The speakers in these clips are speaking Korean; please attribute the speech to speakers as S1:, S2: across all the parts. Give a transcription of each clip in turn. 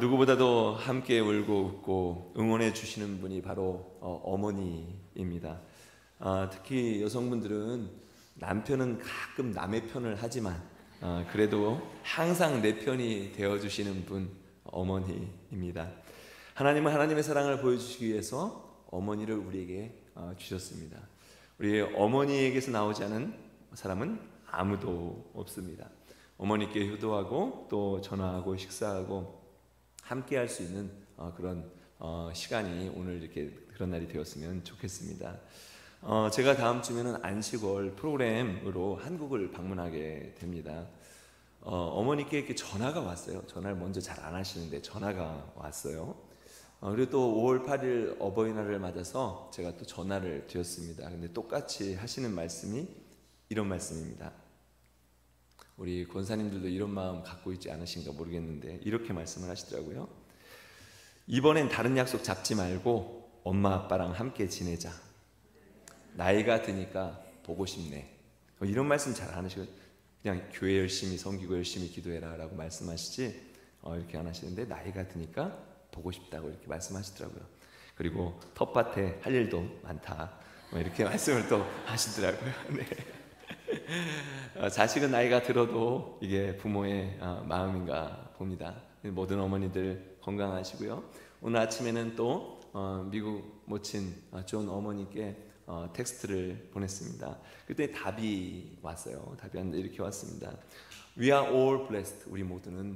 S1: 누구보다도 함께 울고 웃고 응원해 주시는 분이 바로 어머니입니다. 특히 여성분들은 남편은 가끔 남의 편을 하지만 그래도 항상 내 편이 되어주시는 분 어머니입니다. 하나님은 하나님의 사랑을 보여주시기 위해서 어머니를 우리에게 주셨습니다. 우리 어머니에게서 나오지 않은 사람은 아무도 없습니다. 어머니께 효도하고 또 전화하고 식사하고 함께 할 수 있는 그런 시간이 오늘 이렇게 그런 날이 되었으면 좋겠습니다. 제가 다음 주면은 안식월 프로그램으로 한국을 방문하게 됩니다. 어머니께 이렇게 전화가 왔어요. 전화를 먼저 잘 안 하시는데 전화가 왔어요. 그리고 또 5월 8일 어버이날을 맞아서 제가 또 전화를 드렸습니다. 근데 똑같이 하시는 말씀이 이런 말씀입니다. 우리 권사님들도 이런 마음 갖고 있지 않으신가 모르겠는데 이렇게 말씀을 하시더라고요. 이번엔 다른 약속 잡지 말고 엄마 아빠랑 함께 지내자. 나이가 드니까 보고 싶네. 이런 말씀 잘 안 하시고 그냥 교회 열심히 섬기고 열심히 기도해라 라고 말씀하시지 이렇게 안 하시는데 나이가 드니까 보고 싶다고 이렇게 말씀하시더라고요. 그리고 텃밭에 할 일도 많다 이렇게 말씀을 또 하시더라고요. 네. 자식은 나이가 들어도 이게 부모의 마음인가 봅니다. 모든 어머니들 건강하시고요. 오늘 아침에는 또 미국 모친 존 어머니께 텍스트를 보냈습니다. 그때 답이 왔어요. 답이 왔는데 이렇게 왔습니다. We are all blessed. 우리 모두는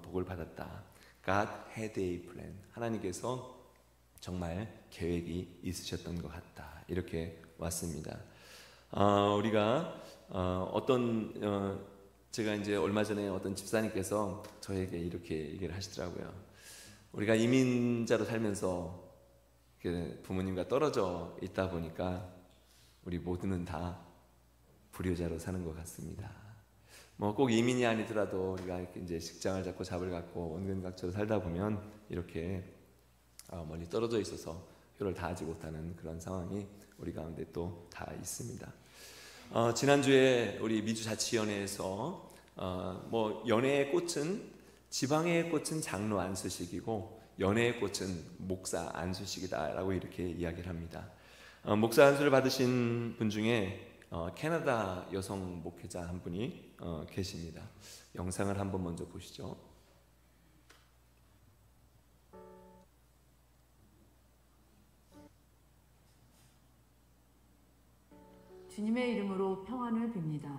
S1: 복을 받았다. God had a plan. 하나님께서 정말 계획이 있으셨던 것 같다. 이렇게 왔습니다. 우리가 제가 이제 얼마 전에 어떤 집사님께서 저에게 이렇게 얘기를 하시더라고요. 우리가 이민자로 살면서 부모님과 떨어져 있다 보니까 우리 모두는 다 불효자로 사는 것 같습니다. 뭐 꼭 이민이 아니더라도 우리가 이렇게 이제 직장을 잡고 잡을 갖고 원근각처로 살다 보면 이렇게 멀리 떨어져 있어서 효를 다하지 못하는 그런 상황이 우리 가운데 또 다 있습니다. 지난주에 우리 미주자치위원회에서 뭐 연애의 꽃은 지방의 꽃은 장로 안수식이고 연애의 꽃은 목사 안수식이다라고 이렇게 이야기를 합니다. 목사 안수를 받으신 분 중에 캐나다 여성 목회자 한 분이 계십니다. 영상을 한번 먼저 보시죠.
S2: 주님의 이름으로 평안을 빕니다.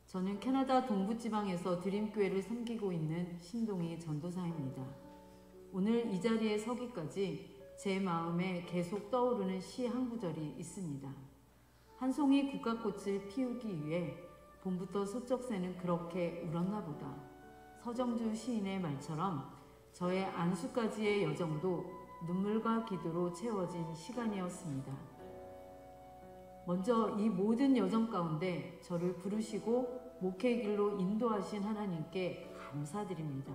S2: 저는 캐나다 동부지방에서 드림교회를 섬기고 있는 신동희 전도사입니다. 오늘 이 자리에 서기까지 제 마음에 계속 떠오르는 시 한 구절이 있습니다. 한 송이 국화꽃을 피우기 위해 봄부터 소쩍새는 그렇게 울었나 보다. 서정주 시인의 말처럼 저의 안수까지의 여정도 눈물과 기도로 채워진 시간이었습니다. 먼저 이 모든 여정 가운데 저를 부르시고 목회의 길로 인도하신 하나님께 감사드립니다.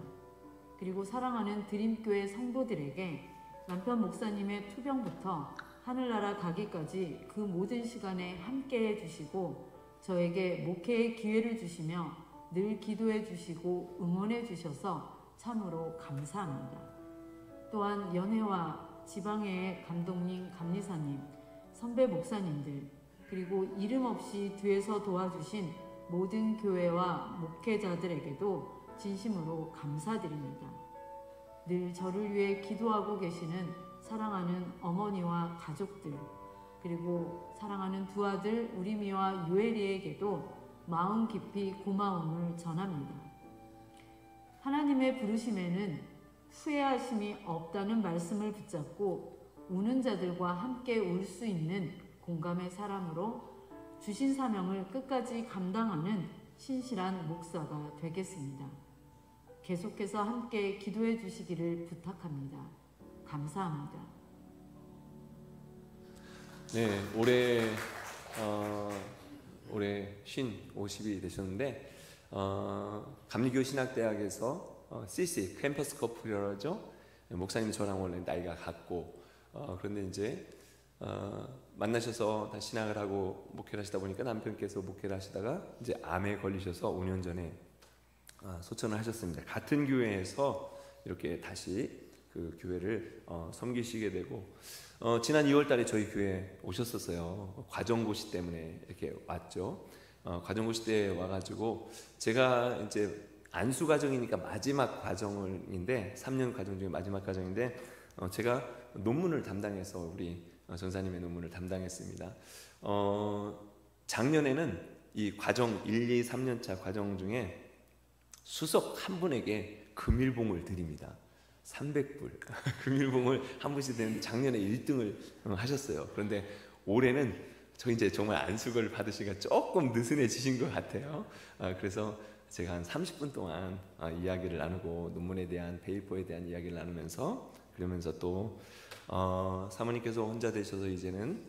S2: 그리고 사랑하는 드림교회 성도들에게 남편 목사님의 투병부터 하늘나라 가기까지 그 모든 시간에 함께해 주시고 저에게 목회의 기회를 주시며 늘 기도해 주시고 응원해 주셔서 참으로 감사합니다. 또한 연회와 지방회의 감독님, 감리사님, 선배 목사님들 그리고 이름 없이 뒤에서 도와주신 모든 교회와 목회자들에게도 진심으로 감사드립니다. 늘 저를 위해 기도하고 계시는 사랑하는 어머니와 가족들 그리고 사랑하는 두 아들 우리미와 유엘이에게도 마음 깊이 고마움을 전합니다. 하나님의 부르심에는 후회하심이 없다는 말씀을 붙잡고 우는 자들과 함께 울 수 있는 공감의 사람으로 주신 사명을 끝까지 감당하는 신실한 목사가 되겠습니다. 계속해서 함께 기도해 주시기를 부탁합니다. 감사합니다.
S1: 네, 올해 50이 되셨는데 감리교 신학대학에서 CC 캠퍼스 커플이라죠. 목사님 저랑 원래 나이가 같고 그런데 이제 만나셔서 다 신학을 하고 목회를 하시다 보니까 남편께서 목회를 하시다가 이제 암에 걸리셔서 5년 전에 소천을 하셨습니다. 같은 교회에서 이렇게 다시 그 교회를 섬기시게 되고 지난 2월달에 저희 교회 오셨었어요. 과정고시 때문에 이렇게 왔죠. 과정고시 때 와가지고 제가 이제 안수 과정이니까 마지막 과정인데 3년 과정 중에 마지막 과정인데 제가 논문을 담당해서 우리 전사님의 논문을 담당했습니다. 작년에는 이 과정 1, 2, 3년차 과정 중에 수석 한 분에게 금일봉을 드립니다. 300불 금일봉을 한 분씩 드는데 작년에 1등을 하셨어요. 그런데 올해는 저 이제 정말 안수를 받으시기가 조금 느슨해지신 것 같아요. 그래서 제가 한 30분 동안 이야기를 나누고 논문에 대한 페이퍼에 대한 이야기를 나누면서 그러면서 또 사모님께서 혼자 되셔서 이제는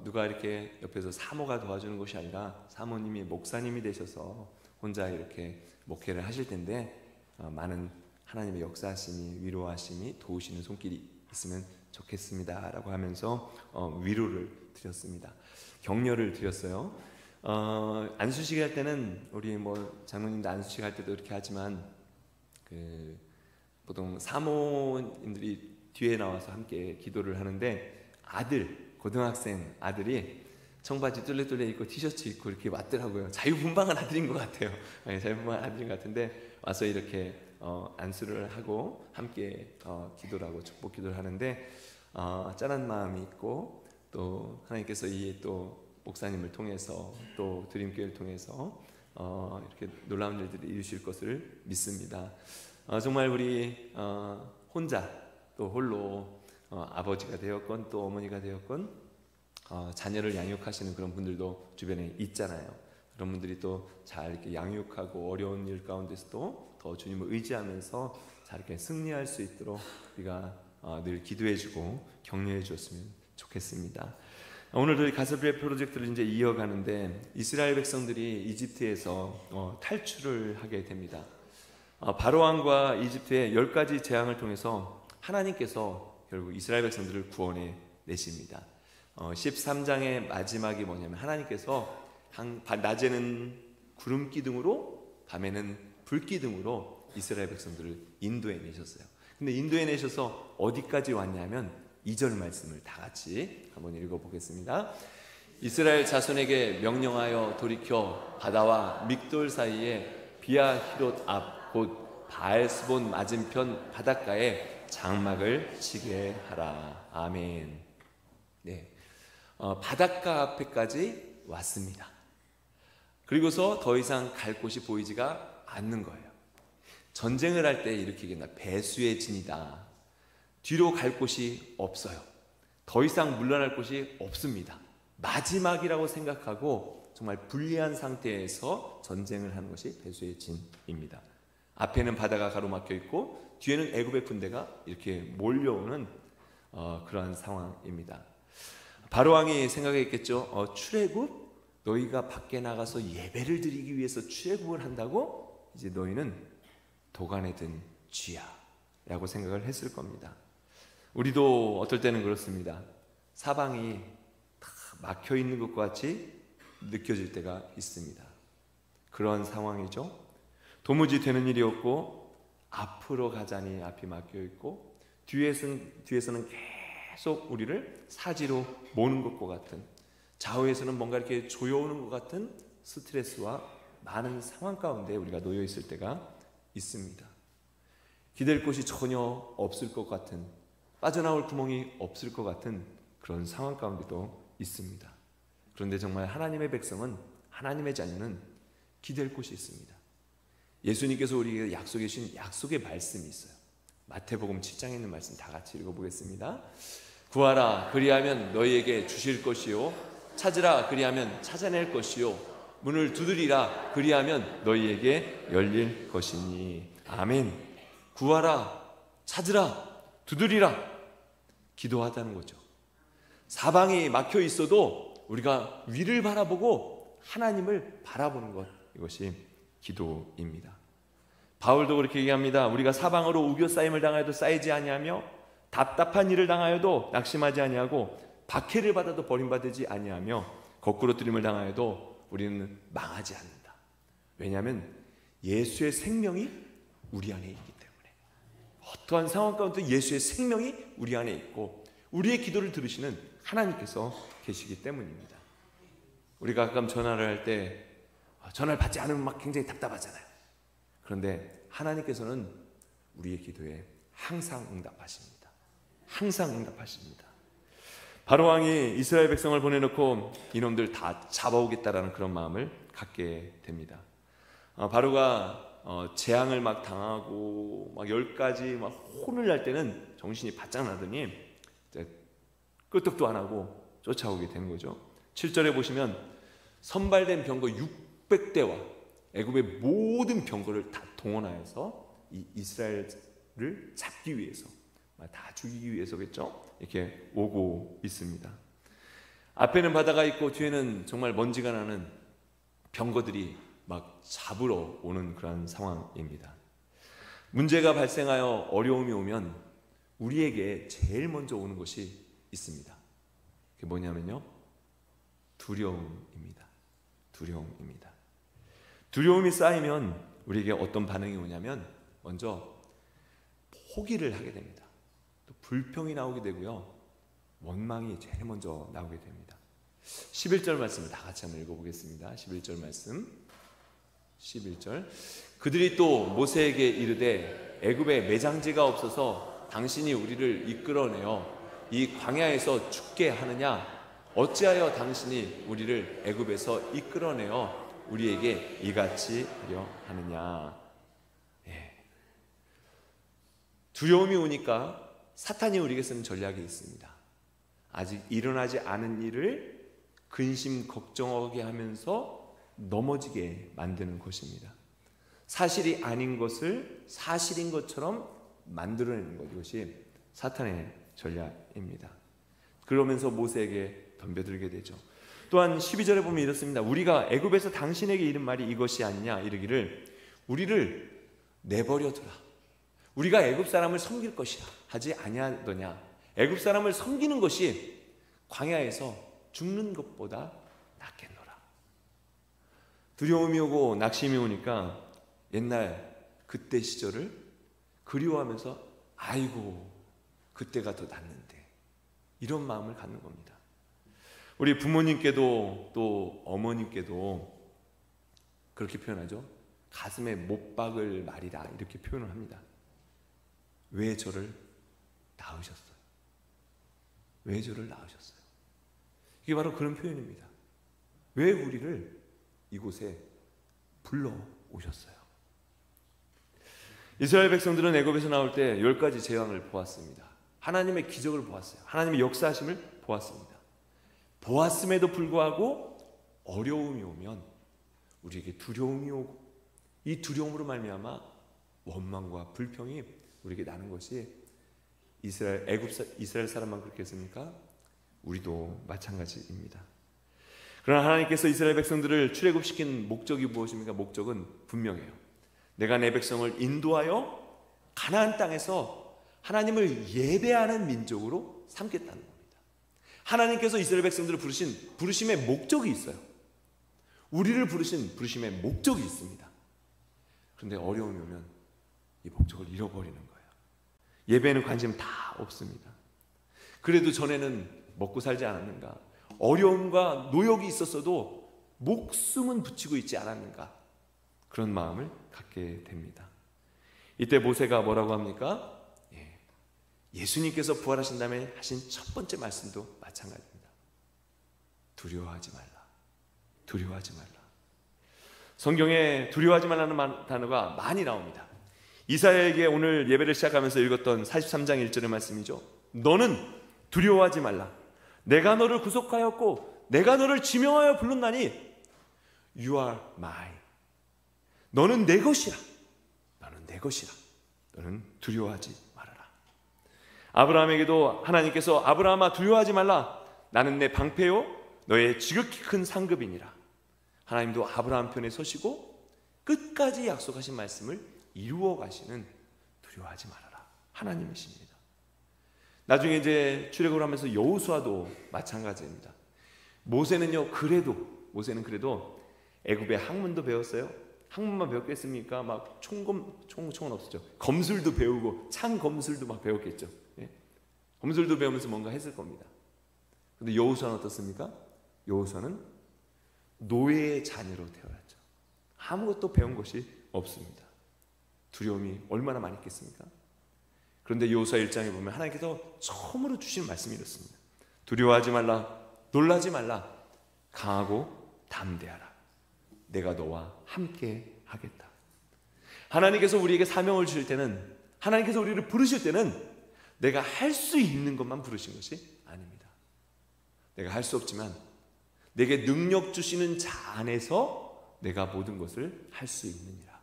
S1: 누가 이렇게 옆에서 사모가 도와주는 것이 아니라 사모님이 목사님이 되셔서 혼자 이렇게 목회를 하실 텐데 많은 하나님의 역사하심이 위로하심이 도우시는 손길이 있으면 좋겠습니다 라고 하면서 위로를 드렸습니다. 격려를 드렸어요. 안수식 할 때는 우리 뭐 장로님도 안수식 할 때도 이렇게 하지만 그 보통 사모님들이 뒤에 나와서 함께 기도를 하는데 고등학생 아들이 청바지 뚫레뚫레 입고 티셔츠 입고 이렇게 왔더라고요. 자유분방한 아들인 것 같아요. 자유분방한 아들인 것 같은데 와서 이렇게 안수를 하고 함께 기도를 하고 축복 기도를 하는데 짠한 마음이 있고 또 하나님께서 이 또 목사님을 통해서 또 드림교회를 통해서 이렇게 놀라운 일들을 이루실 것을 믿습니다. 정말 우리 혼자 또 홀로 아버지가 되었건 또 어머니가 되었건 자녀를 양육하시는 그런 분들도 주변에 있잖아요. 그런 분들이 또 잘 이렇게 양육하고 어려운 일 가운데서도 더 주님을 의지하면서 잘 이렇게 승리할 수 있도록 우리가 늘 기도해주고 격려해 주었으면 좋겠습니다. 오늘도 가스프레 프로젝트를 이제 이어가는데 이스라엘 백성들이 이집트에서 탈출을 하게 됩니다. 바로왕과 이집트의 10가지 재앙을 통해서 하나님께서 결국 이스라엘 백성들을 구원해 내십니다. 13장의 마지막이 뭐냐면 하나님께서 낮에는 구름 기둥으로 밤에는 불 기둥으로 이스라엘 백성들을 인도해 내셨어요. 근데 인도해 내셔서 어디까지 왔냐면 2절 말씀을 다 같이 한번 읽어보겠습니다. 이스라엘 자손에게 명령하여 돌이켜 바다와 믹돌 사이에 비아히롯 앞 곧 바알스본 맞은편 바닷가에 장막을 치게 하라. 아멘. 네, 바닷가 앞에까지 왔습니다. 그리고서 더 이상 갈 곳이 보이지가 않는 거예요. 전쟁을 할 때 이렇게 얘기한다. 배수의 진이다. 뒤로 갈 곳이 없어요. 더 이상 물러날 곳이 없습니다. 마지막이라고 생각하고 정말 불리한 상태에서 전쟁을 하는 것이 배수의 진입니다. 앞에는 바다가 가로막혀 있고 뒤에는 애굽의 군대가 이렇게 몰려오는 그러한 상황입니다. 바로왕이 생각했겠죠. 출애굽? 너희가 밖에 나가서 예배를 드리기 위해서 출애굽을 한다고? 이제 너희는 도간에 든 쥐야 라고 생각을 했을 겁니다. 우리도 어떨 때는 그렇습니다. 사방이 다 막혀 있는 것과 같이 느껴질 때가 있습니다. 그런 상황이죠. 도무지 되는 일이 없고 앞으로 가자니 앞이 막혀 있고 뒤에서는 계속 우리를 사지로 모는 것과 같은, 좌우에서는 뭔가 이렇게 조여오는 것 같은 스트레스와 많은 상황 가운데 우리가 놓여 있을 때가 있습니다. 기댈 곳이 전혀 없을 것 같은, 빠져나올 구멍이 없을 것 같은 그런 상황 가운데도 있습니다. 그런데 정말 하나님의 백성은, 하나님의 자녀는 기댈 곳이 있습니다. 예수님께서 우리에게 약속해 주신 약속의 말씀이 있어요. 마태복음 7장에 있는 말씀 다 같이 읽어보겠습니다. 구하라 그리하면 너희에게 주실 것이요, 찾으라 그리하면 찾아낼 것이요, 문을 두드리라 그리하면 너희에게 열릴 것이니. 아멘. 구하라, 찾으라, 두드리라, 기도하다는 거죠. 사방이 막혀 있어도 우리가 위를 바라보고 하나님을 바라보는 것, 이것이 기도입니다. 바울도 그렇게 얘기합니다. 우리가 사방으로 우겨싸임을 당하여도 쌓이지 아니하며 답답한 일을 당하여도 낙심하지 아니하고 박해를 받아도 버림받지 아니하며 거꾸로 뜨림을 당하여도 우리는 망하지 않는다. 왜냐하면 예수의 생명이 우리 안에 있기 때문에. 어떠한 상황 가운데 예수의 생명이 우리 안에 있고 우리의 기도를 들으시는 하나님께서 계시기 때문입니다. 우리가 가끔 전화를 할 때 전화를 받지 않으면 막 굉장히 답답하잖아요. 그런데 하나님께서는 우리의 기도에 항상 응답하십니다. 항상 응답하십니다. 바로 왕이 이스라엘 백성을 보내놓고 이놈들 다 잡아오겠다라는 그런 마음을 갖게 됩니다. 바로가 재앙을 막 당하고 막 10가지 막 혼을 날 때는 정신이 바짝 나더니 끄떡도 안 하고 쫓아오게 된 거죠. 7절에 보시면 선발된 병거 600대와 애굽의 모든 병거를 다 동원하여서 이 이스라엘을 잡기 위해서, 다 죽이기 위해서겠죠. 이렇게 오고 있습니다. 앞에는 바다가 있고 뒤에는 정말 먼지가 나는 병거들이 막 잡으러 오는 그런 상황입니다. 문제가 발생하여 어려움이 오면 우리에게 제일 먼저 오는 것이 있습니다. 그게 뭐냐면요, 두려움입니다. 두려움입니다. 두려움이 쌓이면 우리에게 어떤 반응이 오냐면 먼저 포기를 하게 됩니다. 또 불평이 나오게 되고요, 원망이 제일 먼저 나오게 됩니다. 11절 말씀을 다 같이 한번 읽어보겠습니다. 11절 말씀. 11절. 그들이 또 모세에게 이르되 애굽에 매장지가 없어서 당신이 우리를 이끌어내어 이 광야에서 죽게 하느냐? 어찌하여 당신이 우리를 애굽에서 이끌어내어 우리에게 이같이 하려 하느냐? 두려움이 오니까 사탄이 우리에게 쓰는 전략이 있습니다. 아직 일어나지 않은 일을 근심 걱정하게 하면서 넘어지게 만드는 것입니다. 사실이 아닌 것을 사실인 것처럼 만들어내는 것, 이것이 사탄의 전략입니다. 그러면서 모세에게 덤벼들게 되죠. 또한 12절에 보면 이렇습니다. 우리가 애굽에서 당신에게 이른 말이 이것이 아니냐 이르기를 우리를 내버려두라. 우리가 애굽 사람을 섬길 것이라 하지 아니하더냐. 애굽 사람을 섬기는 것이 광야에서 죽는 것보다 낫겠노라. 두려움이 오고 낙심이 오니까 옛날 그때 시절을 그리워하면서 아이고 그때가 더 낫는데, 이런 마음을 갖는 겁니다. 우리 부모님께도 또 어머님께도 그렇게 표현하죠. 가슴에 못 박을 말이라 이렇게 표현을 합니다. 왜 저를 낳으셨어요? 왜 저를 낳으셨어요? 이게 바로 그런 표현입니다. 왜 우리를 이곳에 불러오셨어요? 이스라엘 백성들은 애굽에서 나올 때 10가지 재앙을 보았습니다. 하나님의 기적을 보았어요. 하나님의 역사하심을 보았습니다. 보았음에도 불구하고 어려움이 오면 우리에게 두려움이 오고, 이 두려움으로 말미암아 원망과 불평이 우리에게 나는 것이 이스라엘 사람만 그렇게 했습니까? 우리도 마찬가지입니다. 그러나 하나님께서 이스라엘 백성들을 출애굽시킨 목적이 무엇입니까? 목적은 분명해요. 내가 내 백성을 인도하여 가나안 땅에서 하나님을 예배하는 민족으로 삼겠다는 겁니다. 하나님께서 이스라엘 백성들을 부르신 부르심의 목적이 있어요. 우리를 부르신 부르심의 목적이 있습니다. 그런데 어려움이 오면 이 목적을 잃어버리는 거예요. 예배에는 관심 다 없습니다. 그래도 전에는 먹고 살지 않았는가? 어려움과 노역이 있었어도 목숨은 붙이고 있지 않았는가? 그런 마음을 갖게 됩니다. 이때 모세가 뭐라고 합니까? 예수님께서 부활하신 다음에 하신 첫 번째 말씀도 마찬가지입니다. 두려워하지 말라. 두려워하지 말라. 성경에 두려워하지 말라는 단어가 많이 나옵니다. 이사야에게 오늘 예배를 시작하면서 읽었던 43장 1절의 말씀이죠. 너는 두려워하지 말라. 내가 너를 구속하였고 내가 너를 지명하여 불렀나니 You are mine. 너는 내 것이라. 너는 내 것이라. 너는 두려워하지 말아라. 아브라함에게도 하나님께서 아브라함아 두려워하지 말라. 나는 내 방패요 너의 지극히 큰 상급이니라. 하나님도 아브라함 편에 서시고 끝까지 약속하신 말씀을 이루어 가시는 두려워하지 말아라 하나님이십니다. 나중에 이제 출애굽을 하면서 여호수아도 마찬가지입니다. 모세는 그래도 애굽의 학문도 배웠어요. 학문만 배웠겠습니까? 막 총은 없었죠. 검술도 배우고 창 검술도 막 배웠겠죠. 예? 검술도 배우면서 뭔가 했을 겁니다. 근데 여호수아는 어떻습니까? 여호수아는 노예의 자녀로 태어났죠. 아무것도 배운 것이 없습니다. 두려움이 얼마나 많이 있겠습니까? 그런데 여호수아 1장에 보면 하나님께서 처음으로 주시는 말씀이 이렇습니다. 두려워하지 말라, 놀라지 말라, 강하고 담대하라. 내가 너와 함께 하겠다. 하나님께서 우리에게 사명을 주실 때는, 하나님께서 우리를 부르실 때는 내가 할 수 있는 것만 부르신 것이 아닙니다. 내가 할 수 없지만 내게 능력 주시는 자 안에서 내가 모든 것을 할 수 있느니라.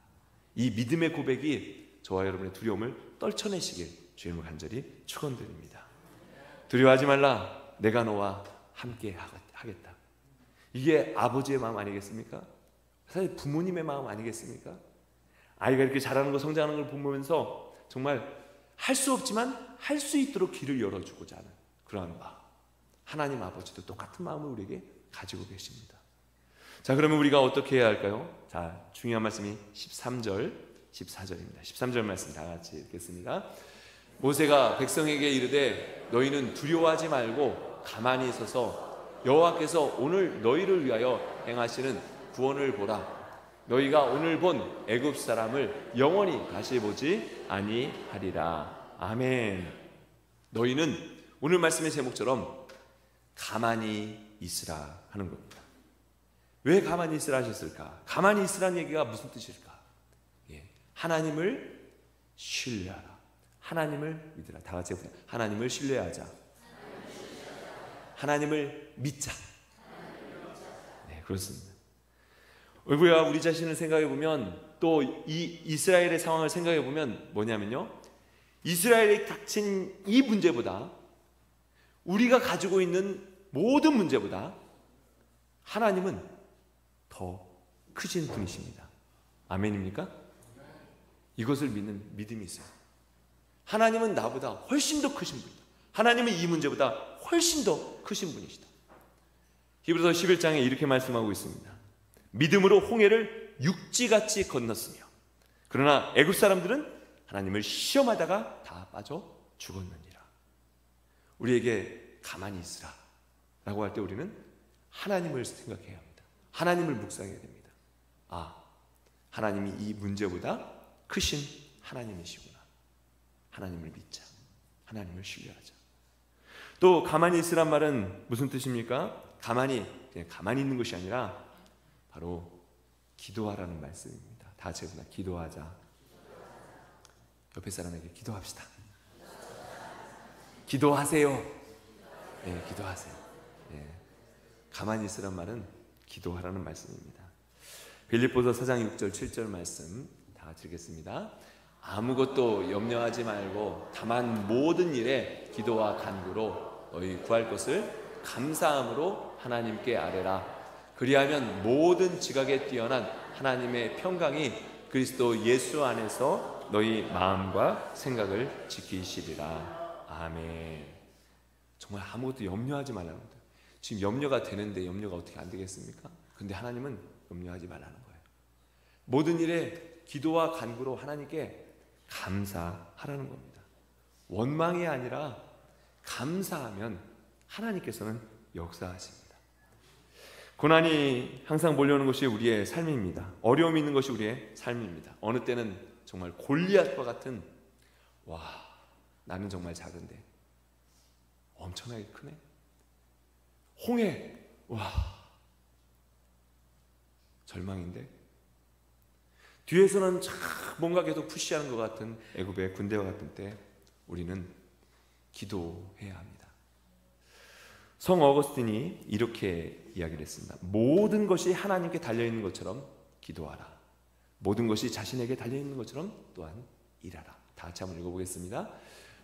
S1: 이 믿음의 고백이 저와 여러분의 두려움을 떨쳐내시길 주님을 간절히 축원드립니다. 두려워하지 말라, 내가 너와 함께 하겠다. 이게 아버지의 마음 아니겠습니까? 사실 부모님의 마음 아니겠습니까? 아이가 이렇게 자라는 거, 성장하는 걸 보면서 정말 할 수 없지만 할 수 있도록 길을 열어주고자 하는 그러한 마음. 하나님 아버지도 똑같은 마음을 우리에게 가지고 계십니다. 자, 그러면 우리가 어떻게 해야 할까요? 자, 중요한 말씀이 13절, 14절입니다. 13절 말씀 다 같이 읽겠습니다. 모세가 백성에게 이르되 너희는 두려워하지 말고 가만히 있어서 여호와께서 오늘 너희를 위하여 행하시는 구원을 보라. 너희가 오늘 본 애굽 사람을 영원히 다시 보지 아니하리라. 아멘. 너희는 오늘 말씀의 제목처럼 가만히 있으라 하는 겁니다. 왜 가만히 있으라 하셨을까? 가만히 있으라는 얘기가 무슨 뜻일까? 하나님을 신뢰하라. 하나님을 믿으라. 다 같이 해보세요. 하나님을 신뢰하자. 하나님을 믿자. 네, 그렇습니다. 우리가 우리 자신을 생각해 보면, 또 이 이스라엘의 상황을 생각해 보면 뭐냐면요, 이스라엘이 닥친 이 문제보다, 우리가 가지고 있는 모든 문제보다 하나님은 더 크신 분이십니다. 아멘입니까? 이것을 믿는 믿음이 있어요. 하나님은 나보다 훨씬 더 크신 분이다. 하나님은 이 문제보다 훨씬 더 크신 분이시다. 히브리서 11장에 이렇게 말씀하고 있습니다. 믿음으로 홍해를 육지같이 건넜으며 그러나 애굽 사람들은 하나님을 시험하다가 다 빠져 죽었느니라. 우리에게 가만히 있으라 라고 할 때 우리는 하나님을 생각해야 합니다. 하나님을 묵상해야 됩니다. 아, 하나님이 이 문제보다 크신 하나님이시구나. 하나님을 믿자. 하나님을 신뢰하자. 또 가만히 있으란 말은 무슨 뜻입니까? 그냥 가만히 있는 것이 아니라 바로 기도하라는 말씀입니다. 다 같이 해보자. 기도하자. 옆에 사람에게 기도합시다. 기도하세요. 네, 기도하세요. 네. 가만히 있으란 말은 기도하라는 말씀입니다. 빌립보서 4장 6절 7절 말씀 다 같이 읽겠습니다. 아무것도 염려하지 말고 다만 모든 일에 기도와 간구로 너희 구할 것을 감사함으로 하나님께 아뢰라. 그리하면 모든 지각에 뛰어난 하나님의 평강이 그리스도 예수 안에서 너희 마음과 생각을 지키시리라. 아멘. 정말 아무것도 염려하지 말라는 거예요. 지금 염려가 되는데 염려가 어떻게 안 되겠습니까? 근데 하나님은 염려하지 말라는 거예요. 모든 일에 기도와 간구로 하나님께 감사하라는 겁니다. 원망이 아니라 감사하면 하나님께서는 역사하십니다. 고난이 항상 몰려오는 것이 우리의 삶입니다. 어려움이 있는 것이 우리의 삶입니다. 어느 때는 정말 골리앗과 같은, 와, 나는 정말 작은데 엄청나게 크네. 홍해, 와, 절망인데. 뒤에서는 뭔가 계속 푸시하는 것 같은 애굽의 군대와 같은 때 우리는 기도해야 합니다. 성 어거스틴이 이렇게 이야기를 했습니다. 모든 것이 하나님께 달려있는 것처럼 기도하라. 모든 것이 자신에게 달려있는 것처럼 또한 일하라. 다 같이 한번 읽어보겠습니다.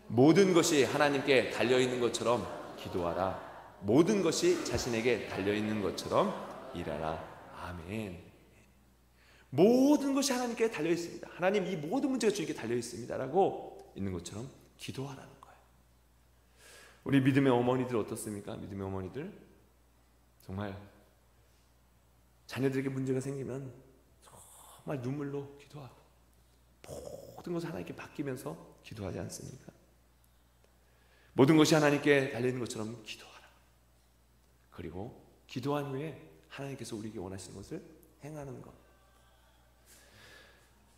S1: 모든 것이 하나님께 달려있는 것처럼 기도하라. 모든 것이 자신에게 달려있는 것처럼 일하라. 아멘. 모든 것이 하나님께 달려있습니다. 하나님, 이 모든 문제가 주님께 달려있습니다 라고 있는 것처럼 기도하라는 거예요. 우리 믿음의 어머니들 어떻습니까? 믿음의 어머니들 정말 자녀들에게 문제가 생기면 정말 눈물로 기도하고 모든 것을 하나님께 맡기면서 기도하지 않습니까? 모든 것이 하나님께 달려있는 것처럼 기도하라. 그리고 기도한 후에 하나님께서 우리에게 원하시는 것을 행하는 것.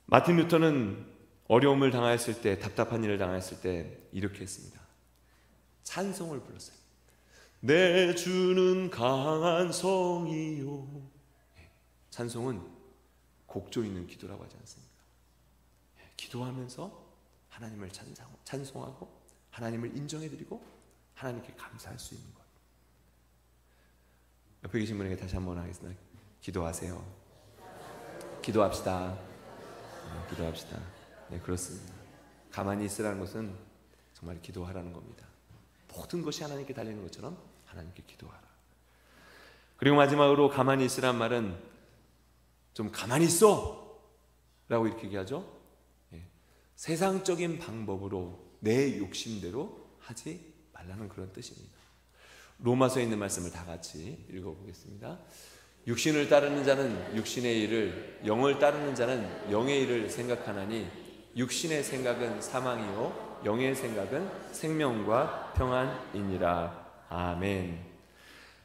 S1: 마틴 루터는 어려움을 당하였을 때, 답답한 일을 당하였을 때 이렇게 했습니다. 찬송을 불렀어요. 내 주는 강한 성이요. 찬송은 곡조 있는 기도라고 하지 않습니까? 기도하면서 하나님을 찬송하고 하나님을 인정해드리고 하나님께 감사할 수 있는 것. 옆에 계신 분에게 다시 한번 하겠습니다. 기도하세요. 기도합시다. 기도합시다. 네, 그렇습니다. 가만히 있으라는 것은 정말 기도하라는 겁니다. 모든 것이 하나님께 달리는 것처럼 하나님께 기도하라. 그리고 마지막으로 가만히 있으란 말은 좀 가만히 있어 라고 이렇게 얘기하죠. 세상적인 방법으로 내 욕심대로 하지 말라는 그런 뜻입니다. 로마서에 있는 말씀을 다 같이 읽어보겠습니다. 육신을 따르는 자는 육신의 일을, 영을 따르는 자는 영의 일을 생각하나니 육신의 생각은 사망이요 영의 생각은 생명과 평안이니라. 아멘.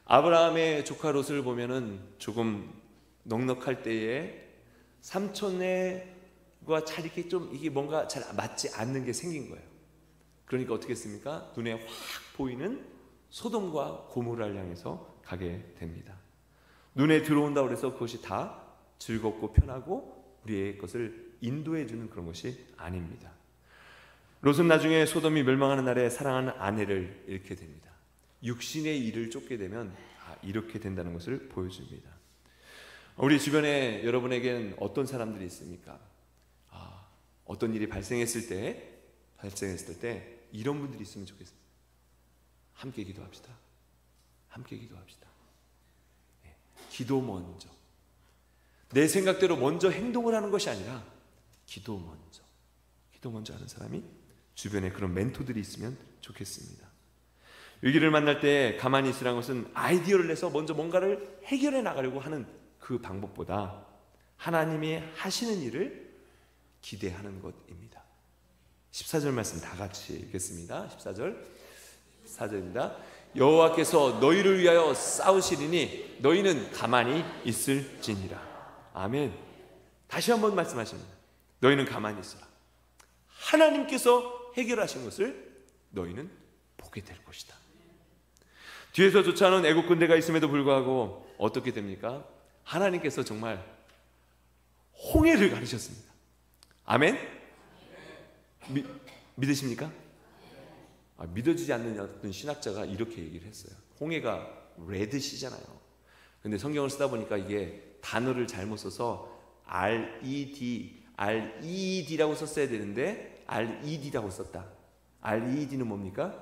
S1: 아브라함의 조카 롯을 보면은 조금 넉넉할 때에 삼촌과 잘 이렇게 좀 이게 뭔가 잘 맞지 않는 게 생긴 거예요. 그러니까 어떻게 했습니까? 눈에 확 보이는 소돔과 고모라를 향해서 가게 됩니다. 눈에 들어온다고 해서 그것이 다 즐겁고 편하고 우리의 것을 인도해 주는 그런 것이 아닙니다. 롯은 나중에 소돔이 멸망하는 날에 사랑하는 아내를 잃게 됩니다. 육신의 일을 쫓게 되면 이렇게 된다는 것을 보여줍니다. 우리 주변에 여러분에게는 어떤 사람들이 있습니까? 어떤 일이 발생했을 때 이런 분들이 있으면 좋겠습니다. 함께 기도합시다. 함께 기도합시다. 기도 먼저. 내 생각대로 먼저 행동을 하는 것이 아니라 기도 먼저 하는 사람이 주변에 그런 멘토들이 있으면 좋겠습니다. 위기를 만날 때 가만히 있으라는 것은 아이디어를 내서 먼저 뭔가를 해결해 나가려고 하는 그 방법보다 하나님이 하시는 일을 기대하는 것입니다. 14절 말씀 다 같이 읽겠습니다. 14절입니다. 여호와께서 너희를 위하여 싸우시리니 너희는 가만히 있을지니라. 아멘. 다시 한번 말씀하십니다. 너희는 가만히 있어라. 하나님께서 해결하신 것을 너희는 보게 될 것이다. 뒤에서 쫓아오는 애국 군대가 있음에도 불구하고 어떻게 됩니까? 하나님께서 정말 홍해를 가르셨습니다. 아멘? 믿으십니까? 믿어지지 않는 어떤 신학자가 이렇게 얘기를 했어요. 홍해가 레드시잖아요. 근데 성경을 쓰다 보니까 이게 단어를 잘못 써서 RED라고 썼어야 되는데 RED라고 썼다. RED는 뭡니까?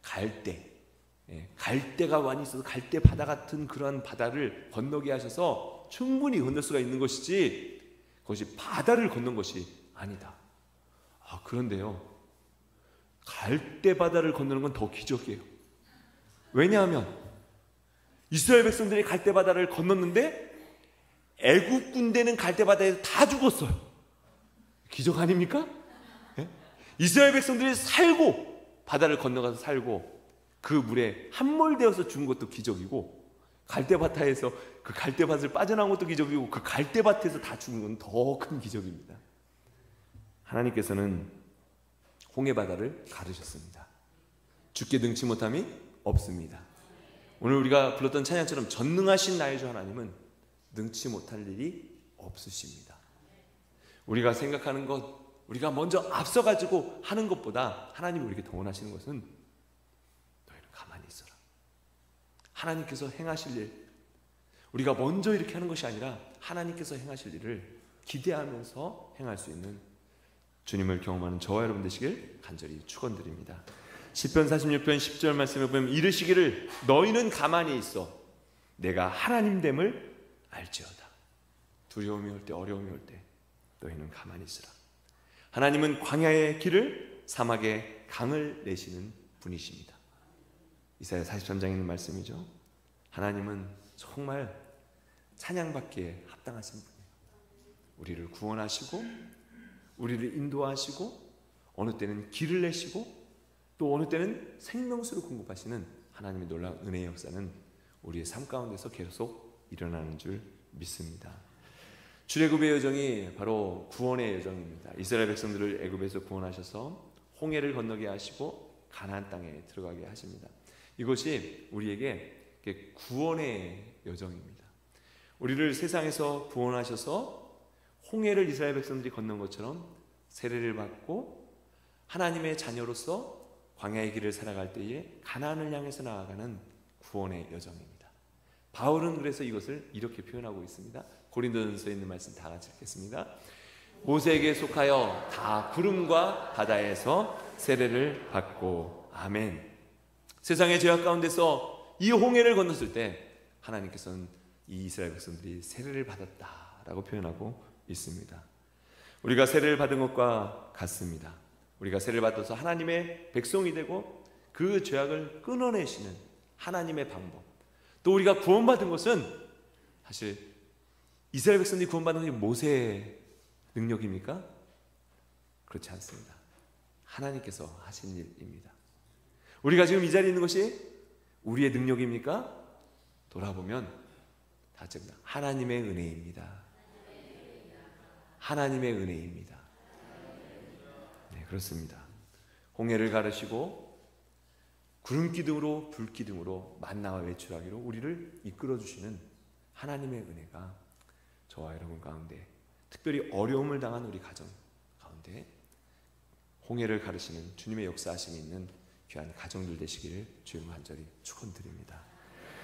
S1: 갈대. 갈대가 많이 있어서 갈대 바다 같은 그런 바다를 건너게 하셔서 충분히 건널 수가 있는 것이지 그것이 바다를 건넌 것이 아니다. 그런데요, 갈대 바다를 건너는 건 더 기적이에요. 왜냐하면 이스라엘 백성들이 갈대 바다를 건넜는데 애국 군대는 갈대 바다에서 다 죽었어요. 기적 아닙니까? 이스라엘 백성들이 살고 바다를 건너가서 살고 그 물에 함몰되어서 죽은 것도 기적이고, 갈대밭에서 그 갈대밭을 빠져나온 것도 기적이고, 그 갈대밭에서 다 죽은 건 더 큰 기적입니다. 하나님께서는 홍해바다를 가르셨습니다. 죽게 능치 못함이 없습니다. 오늘 우리가 불렀던 찬양처럼 전능하신 나의 주 하나님은 능치 못할 일이 없으십니다. 우리가 생각하는 것, 우리가 먼저 앞서가지고 하는 것보다 하나님이 우리에게 더 원하시는 것은 너희는 가만히 있어라. 하나님께서 행하실 일, 우리가 먼저 이렇게 하는 것이 아니라 하나님께서 행하실 일을 기대하면서 행할 수 있는 주님을 경험하는 저와 여러분 되시길 간절히 축원드립니다. 시편 46편 10절 말씀에 보면 이르시기를 너희는 가만히 있어 내가 하나님됨을 알지어다. 두려움이 올 때, 어려움이 올 때 너희는 가만히 있으라. 하나님은 광야의 길을, 사막의 강을 내시는 분이십니다. 이사야 43장에 있는 말씀이죠. 하나님은 정말 찬양받기에 합당하신 분이에요. 우리를 구원하시고 우리를 인도하시고 어느 때는 길을 내시고 또 어느 때는 생명수를 공급하시는 하나님의 놀라운 은혜의 역사는 우리의 삶 가운데서 계속 일어나는 줄 믿습니다. 출애굽의 여정이 바로 구원의 여정입니다. 이스라엘 백성들을 애굽에서 구원하셔서 홍해를 건너게 하시고 가나안 땅에 들어가게 하십니다. 이것이 우리에게 구원의 여정입니다. 우리를 세상에서 구원하셔서 홍해를 이스라엘 백성들이 건넌 것처럼 세례를 받고 하나님의 자녀로서 광야의 길을 살아갈 때에 가나안을 향해서 나아가는 구원의 여정입니다. 바울은 그래서 이것을 이렇게 표현하고 있습니다. 고린도전서에 있는 말씀 다 같이 읽겠습니다. 모세에게 속하여 다 구름과 바다에서 세례를 받고 아멘. 세상의 죄악 가운데서 이 홍해를 건넜을 때 하나님께서는 이 이스라엘 백성들이 세례를 받았다라고 표현하고 있습니다. 우리가 세례를 받은 것과 같습니다. 우리가 세례를 받아서 하나님의 백성이 되고 그 죄악을 끊어내시는 하나님의 방법, 또 우리가 구원받은 것은 사실 이스라엘 백성들이 구원받은 것이 모세의 능력입니까? 그렇지 않습니다. 하나님께서 하신 일입니다. 우리가 지금 이 자리에 있는 것이 우리의 능력입니까? 돌아보면 다 하나님의 은혜입니다. 하나님의 은혜입니다. 네, 그렇습니다. 홍해를 가르시고 구름 기둥으로 불 기둥으로 만나와 외출하기로 우리를 이끌어 주시는 하나님의 은혜가 저와 여러분 가운데, 특별히 어려움을 당한 우리 가정 가운데 홍해를 가르시는 주님의 역사하심이 있는 귀한 가정들 되시기를 주님 간절히 축원드립니다.